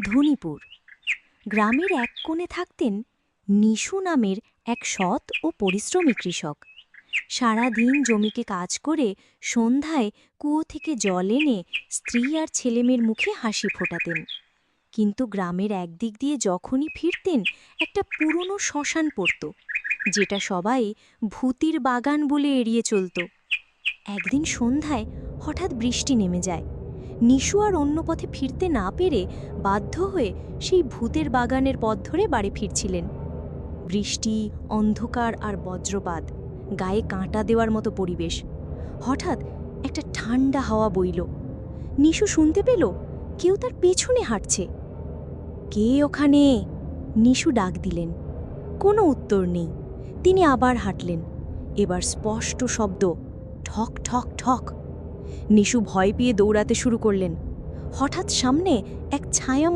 ধনীপুর গ্রামের এক কোণে থাকতেন নিশু নামের এক সৎ ও পরিশ্রমী কৃষক। সারা দিন জমিকে কাজ করে সন্ধ্যায় কুয়ো থেকে জল এনে স্ত্রী আর ছেলেমেয়ের মুখে হাসি ফোটাতেন। কিন্তু গ্রামের একদিক দিয়ে যখনই ফিরতেন একটা পুরনো শ্মশান পড়ত, যেটা সবাই ভূতির বাগান বলে এড়িয়ে চলত। একদিন সন্ধ্যায় হঠাৎ বৃষ্টি নেমে যায়। নিশু আর অন্য পথে ফিরতে না পেরে বাধ্য হয়ে সেই ভূতের বাগানের পথ ধরে বাড়ি ফিরছিলেন। বৃষ্টি, অন্ধকার আর বজ্রপাত, গায়ে কাঁটা দেওয়ার মতো পরিবেশ। হঠাৎ একটা ঠান্ডা হাওয়া বইল। নিশু শুনতে পেল কেউ তার পেছনে হাঁটছে। কে ওখানে? নিশু ডাক দিলেন। কোনো উত্তর নেই। তিনি আবার হাঁটলেন। এবার স্পষ্ট শব্দ, ঠক ঠক ঠক। নিশু ভয় পেয়ে দৌড়াতে শুরু করলেন। হঠাৎ সামনে এক ছায়া